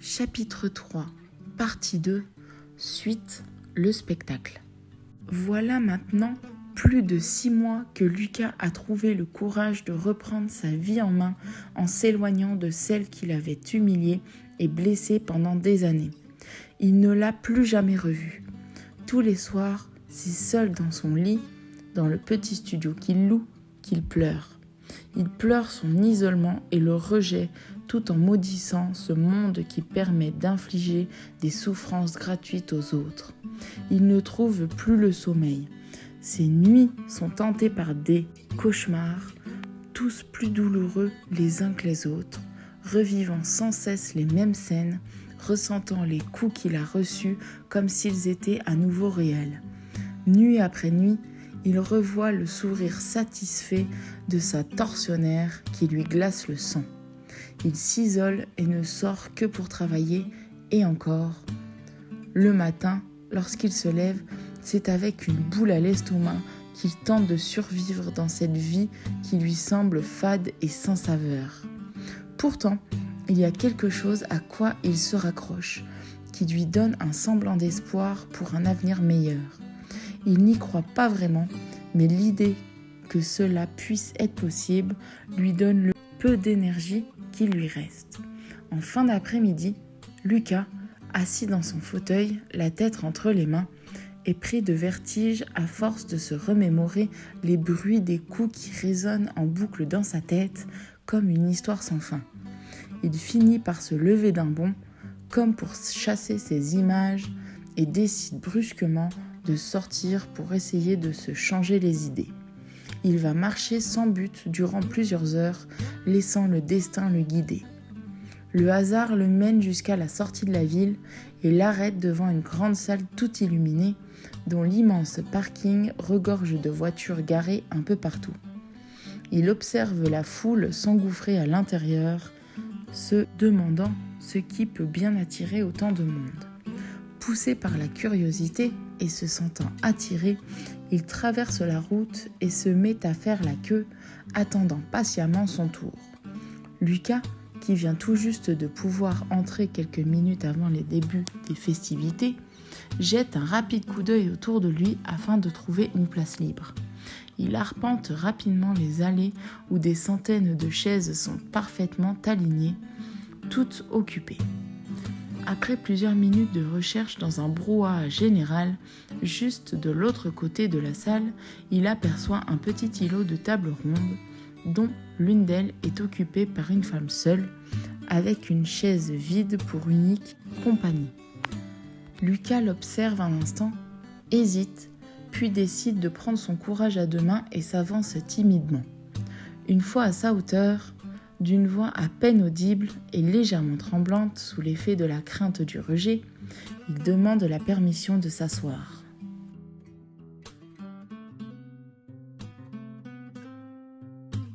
Chapitre 3, partie 2, suite, le spectacle. Voilà maintenant plus de 6 mois que Lucas a trouvé le courage de reprendre sa vie en main en s'éloignant de celle qu'il avait humiliée et blessée pendant des années. Il ne l'a plus jamais revue. Tous les soirs, c'est seul dans son lit, dans le petit studio qu'il loue, qu'il pleure. Il pleure son isolement et le rejet tout en maudissant ce monde qui permet d'infliger des souffrances gratuites aux autres. Il ne trouve plus le sommeil. Ses nuits sont tentées par des cauchemars, tous plus douloureux les uns que les autres, revivant sans cesse les mêmes scènes, ressentant les coups qu'il a reçus comme s'ils étaient à nouveau réels. Nuit après nuit, il revoit le sourire satisfait de sa tortionnaire qui lui glace le sang. Il s'isole et ne sort que pour travailler, et encore. Le matin, lorsqu'il se lève, c'est avec une boule à l'estomac qu'il tente de survivre dans cette vie qui lui semble fade et sans saveur. Pourtant, il y a quelque chose à quoi il se raccroche, qui lui donne un semblant d'espoir pour un avenir meilleur. Il n'y croit pas vraiment, mais l'idée que cela puisse être possible lui donne le peu d'énergie qu'il lui reste. En fin d'après-midi, Lucas, assis dans son fauteuil, la tête entre les mains, est pris de vertige à force de se remémorer les bruits des coups qui résonnent en boucle dans sa tête comme une histoire sans fin. Il finit par se lever d'un bond, comme pour chasser ces images, et décide brusquement de sortir pour essayer de se changer les idées. Il va marcher sans but durant plusieurs heures, laissant le destin le guider. Le hasard le mène jusqu'à la sortie de la ville et l'arrête devant une grande salle toute illuminée, dont l'immense parking regorge de voitures garées un peu partout. Il observe la foule s'engouffrer à l'intérieur, se demandant ce qui peut bien attirer autant de monde. Poussé par la curiosité et se sentant attiré, il traverse la route et se met à faire la queue, attendant patiemment son tour. Lucas, qui vient tout juste de pouvoir entrer quelques minutes avant les débuts des festivités, jette un rapide coup d'œil autour de lui afin de trouver une place libre. Il arpente rapidement les allées où des centaines de chaises sont parfaitement alignées, toutes occupées. Après plusieurs minutes de recherche dans un brouhaha général, juste de l'autre côté de la salle, il aperçoit un petit îlot de tables rondes, dont l'une d'elles est occupée par une femme seule, avec une chaise vide pour unique compagnie. Lucas l'observe un instant, hésite, puis décide de prendre son courage à deux mains et s'avance timidement. Une fois à sa hauteur, d'une voix à peine audible et légèrement tremblante sous l'effet de la crainte du rejet, il demande la permission de s'asseoir.